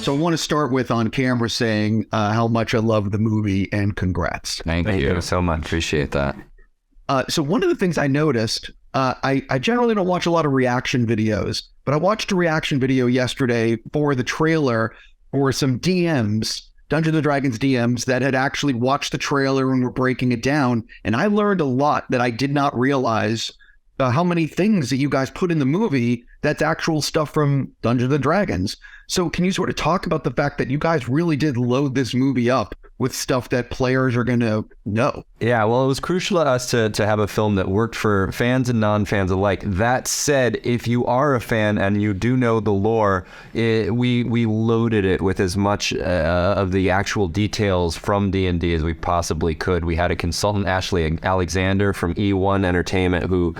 So I want to start with on camera saying how much I love the movie and congrats. Thank you so much. Appreciate that. So one of the things I noticed, I generally don't watch a lot of reaction videos, but I watched a reaction video yesterday for the trailer for some DMs, Dungeons & Dragons DMs, that had actually watched the trailer and were breaking it down. And I learned a lot that I did not realize how many things that you guys put in the movie that's actual stuff from Dungeons & Dragons. So can you sort of talk about the fact that you guys really did load this movie up with stuff that players are going to know? Yeah, well, it was crucial to us to have a film that worked for fans and non-fans alike. That said, if you are a fan and you do know the lore, we loaded it with as much of the actual details from D&D as we possibly could. We had a consultant, Ashley Alexander from E1 Entertainment, who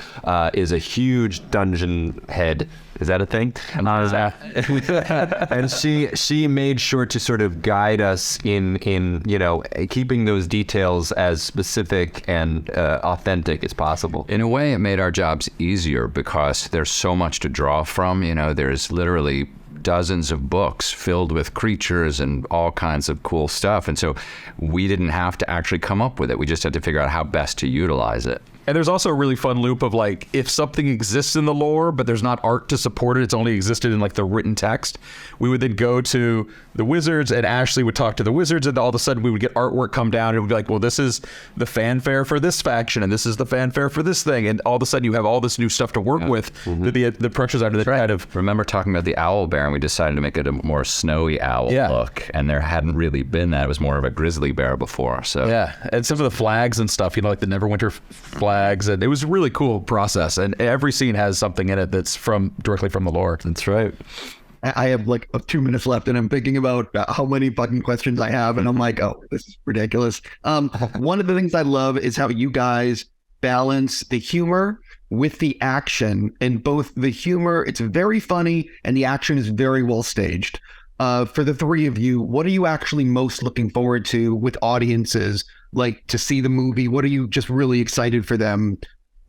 is a huge dungeon head. Is that a thing? And she made sure to sort of guide us in keeping those details as specific and authentic as possible. In a way, it made our jobs easier because there's so much to draw from. There's literally dozens of books filled with creatures and all kinds of cool stuff. And so we didn't have to actually come up with it. We just had to figure out how best to utilize it. And there's also a really fun loop of like, if something exists in the lore, but there's not art to support it, it's only existed in like the written text, we would then go to the wizards and Ashley would talk to the wizards, and all of a sudden we would get artwork come down and it would be like, well, this is the fanfare for this faction and this is the fanfare for this thing. And all of a sudden you have all this new stuff to work with. The approaches are to the kind of... Remember talking about the owl bear, and we decided to make it a more snowy owl look, and there hadn't really been that. It was more of a grizzly bear before. So yeah, and some of the flags and stuff, like the Neverwinter flags, and it was a really cool process. And every scene has something in it that's directly from the lore. That's right. I have like 2 minutes left and I'm thinking about how many fucking questions I have. And I'm like, oh, this is ridiculous. One of the things I love is how you guys balance the humor with the action, and both the humor, it's very funny, and the action is very well staged. For the three of you, what are you actually most looking forward to with audiences, like to see the movie? What are you just really excited for them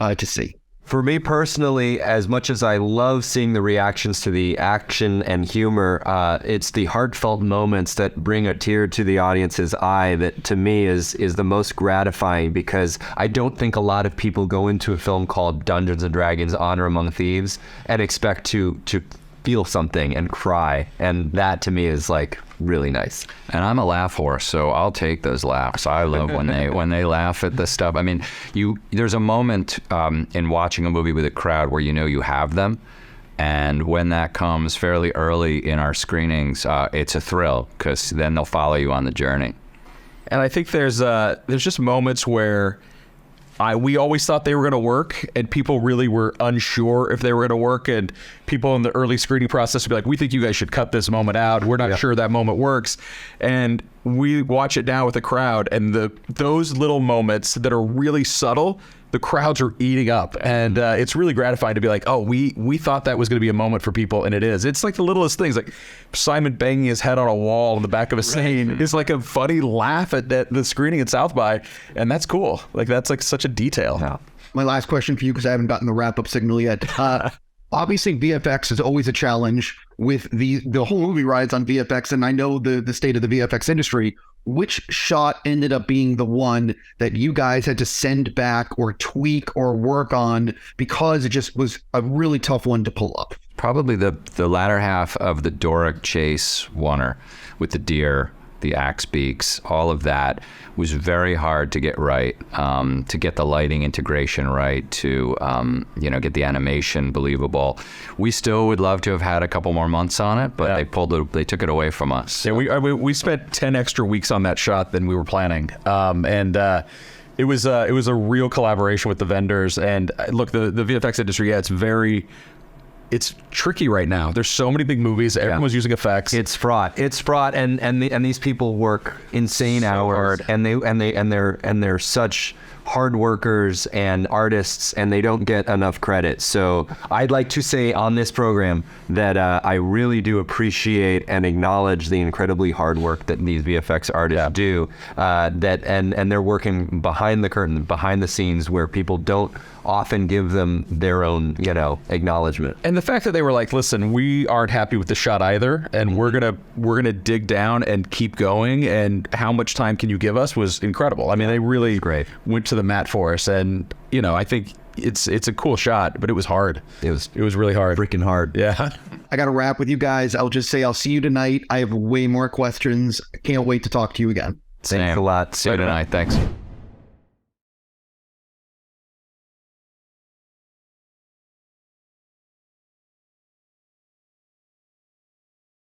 to see? For me personally, as much as I love seeing the reactions to the action and humor, it's the heartfelt moments that bring a tear to the audience's eye that to me is the most gratifying, because I don't think a lot of people go into a film called Dungeons & Dragons Honor Among Thieves and expect to feel something and cry, and that to me is like really nice. And I'm a laugh horse, so I'll take those laughs. I love when they laugh at this stuff. I mean, there's a moment in watching a movie with a crowd where you have them, and when that comes fairly early in our screenings, it's a thrill, because then they'll follow you on the journey. And I think there's just moments where we always thought they were going to work, and people really were unsure if they were going to work, and people in the early screening process would be like, we think you guys should cut this moment out. We're not sure that moment works. And we watch it now with the crowd, and those little moments that are really subtle, the crowds are eating up. And it's really gratifying to be like, oh, we thought that was going to be a moment for people, and it is. It's like the littlest things, like Simon banging his head on a wall in the back of a scene is like a funny laugh at the screening at South by, and that's cool. Like, that's like such a detail. Yeah. My last question for you, because I haven't gotten the wrap-up signal yet. Obviously, VFX is always a challenge with the whole movie rides on VFX, and I know the state of the VFX industry. Which shot ended up being the one that you guys had to send back or tweak or work on because it just was a really tough one to pull up? Probably the latter half of the Doric chase oneer with the deer, the axe beaks, all of that was very hard to get right, to get the lighting integration right, to get the animation believable. We still would love to have had a couple more months on it, but they took it away from us. Yeah, we spent 10 extra weeks on that shot than we were planning, it was a real collaboration with the vendors. And look, the VFX industry, it's tricky right now. There's so many big movies. Everyone's using effects. It's fraught, and these people work insane hours, and they're such hard workers and artists, and they don't get enough credit. So I'd like to say on this program that I really do appreciate and acknowledge the incredibly hard work that these VFX artists do. And they're working behind the curtain, behind the scenes, where people don't often give them their own, acknowledgement. And the fact that they were like, listen, we aren't happy with the shot either, and we're gonna dig down and keep going, and how much time can you give us, was incredible. I mean, they really went to the mat for us, and I think it's a cool shot, but it was hard. It was really hard. Freaking hard. Yeah. I got to wrap with you guys. I'll just say I'll see you tonight. I have way more questions. I can't wait to talk to you again. Thanks a lot. See you tonight. Thanks.